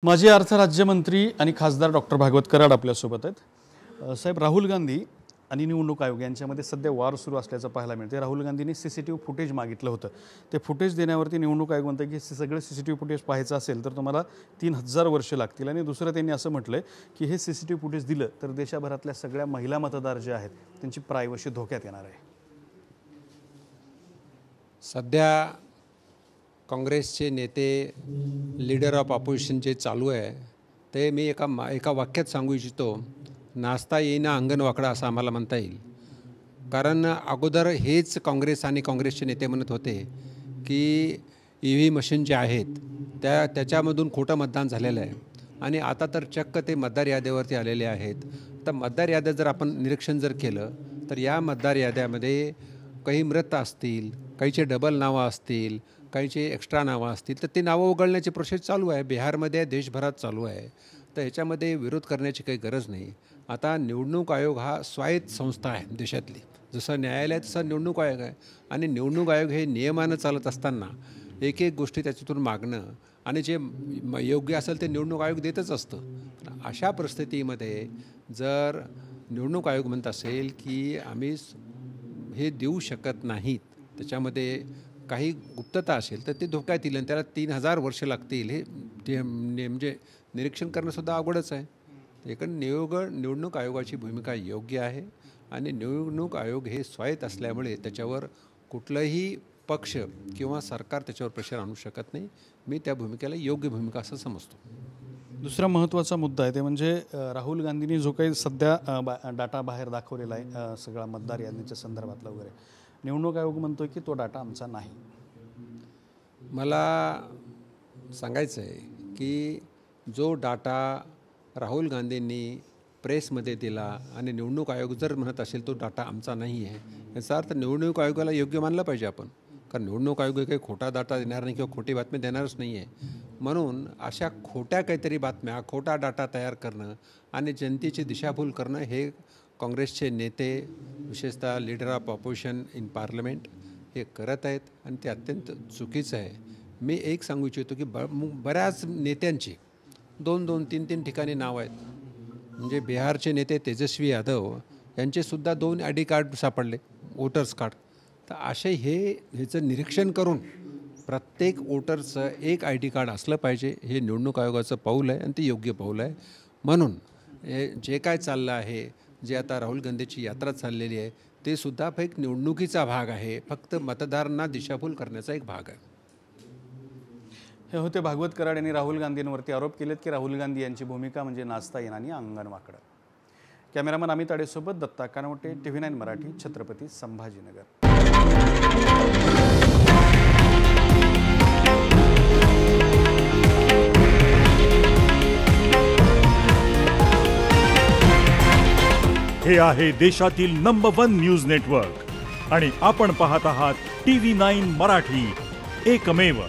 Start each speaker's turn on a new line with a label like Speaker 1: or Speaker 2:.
Speaker 1: माजी अर्थ राज्यमंत्री आणि खासदार डॉक्टर भागवत कराड आपल्यासोबत आहेत। साहेब, राहुल गांधी आणि निवडणूक आयोग यांच्यामध्ये सध्या वार सुरू असल्याचं पाहायला मिळते। राहुल गांधींनी सीसीटीव्ही फुटेज मागितलं होतं। ते फुटेज देण्यावरती निवडणूक आयोग म्हणतं की सगळं सीसीटीव्ही फुटेज पाहायचं असेल तर तुम्हाला 3000 वर्ष लागतील। आणि दुसरं त्यांनी असं म्हटलंय की हे सीसीटीव्ही फुटेज दिलं तर देशभरातल्या सगळ्या महिला मतदार जे आहेत त्यांची प्रायव्हसी धोक्यात येणार आहे।
Speaker 2: सध्या काँग्रेसचे नेते लीडर ऑफ ऑपोजिशनचे चालू आहे ते मी एका वाक्यात सांगू इच्छितो, नाचता येईना अंगण वाकडा असं आम्हाला म्हणता येईल। कारण अगोदर हेच काँग्रेस आणि काँग्रेसचे नेते म्हणत होते की EV मशीन जे आहेत त्याच्यामधून खोटं मतदान झालेलं आहे आणि आता तर चक्क ते मतदार याद्यावरती आलेले आहेत। तर मतदार याद्या जर आपण निरीक्षण जर केलं तर या मतदार याद्यामध्ये काही मृत असतील, काहीचे डबल नावं असतील, काहीचे एक्स्ट्रा नावं असतील, तर ते नावं उघडण्याची प्रोसेस चालू आहे। बिहारमध्ये देशभरात चालू आहे। तर ह्याच्यामध्ये विरोध करण्याची काही गरज नाही। आता निवडणूक आयोग हा स्वायत्त संस्था आहे देशातली, जसं न्यायालय तसं निवडणूक आयोग आहे। आणि निवडणूक आयोग हे नियमानं चालत असताना एक एक गोष्टी त्याच्यातून मागणं आणि जे योग्य असेल ते निवडणूक आयोग देतच असतं। अशा परिस्थितीमध्ये जर निवडणूक आयोग म्हणत असेल की आम्ही हे देऊ शकत नाहीत, त्याच्यामध्ये काही गुप्तता असेल तर ते धोक्यात येईल आणि त्याला 3000 वर्ष लागतील, हे म्हणजे निरीक्षण करणंसुद्धा अवघडच आहे। कारण निवडणूक आयोगाची भूमिका योग्य आहे आणि निवडणूक आयोग हे स्वायत्त असल्यामुळे त्याच्यावर कुठलाही पक्ष किंवा सरकार त्याच्यावर प्रेशर आणू शकत नाही। मी त्या भूमिकेला योग्य भूमिका असं समजतो।
Speaker 1: दुसरा महत्त्वाचा मुद्दा आहे ते म्हणजे राहुल गांधींनी जो काही सध्या डाटा बाहेर दाखवलेला आहे सगळा मतदार यादीच्या संदर्भातला वगैरे, निवडणूक आयोग म्हणतो की तो डाटा आमचा नाही।
Speaker 2: मला सांगायचं आहे की जो डाटा राहुल गांधींनी प्रेसमध्ये दिला आणि निवडणूक आयोग जर म्हणत असेल तो डाटा आमचा नाही आहे, याचा अर्थ निवडणूक आयोगाला योग्य मानलं पाहिजे आपण। कारण निवडणूक आयोग काही खोटा डाटा देणार नाही किंवा खोटी बातमी देणारच नाही आहे। म्हणून अशा खोट्या काहीतरी बातम्या, खोटा डाटा तयार करणं आणि जनतेची दिशाभूल करणं हे काँग्रेसचे नेते, विशेषतः leader of opposition in parliament हे करत आहेत आणि ते अत्यंत चुकीचं आहे। मी एक सांगू इच्छितो की बऱ्याच नेत्यांची 2-2, 3-3 ठिकाणी नाव आहेत। म्हणजे बिहारचे नेते तेजस्वी यादव यांचेसुद्धा 2 ID कार्ड सापडले, वोटर्स कार्ड। तर असे ह्याचं निरीक्षण करून प्रत्येक वोटरचं एक ID कार्ड असलं पाहिजे, हे निवडणूक आयोगाचं पाऊल आहे आणि ते योग्य पाऊल आहे। म्हणून हे जे काय चाललं आहे, जे आता राहुल गांधीची यात्रा चाललेली आहे ते सुद्धा एक निवडणुकीचा भाग आहे, फक्त मतदारांना दिशाभूल करण्याचा एक भाग आहे।
Speaker 1: हे होते भागवत कराड यांनी राहुल गांधींवरती आरोप केलेत की राहुल गांधी यांची भूमिका म्हणजे नाचता येईना आणि अंगण वाकडं। कॅमेरामन अमित आडेसोबत दत्ता कानवटे, TV9 मराठी, छत्रपती संभाजीनगर।
Speaker 3: हे आहे देशातील नंबर 1 न्यूज नेटवर्क आणि आपण पाहत आहात TV9 मराठी, एकमेव।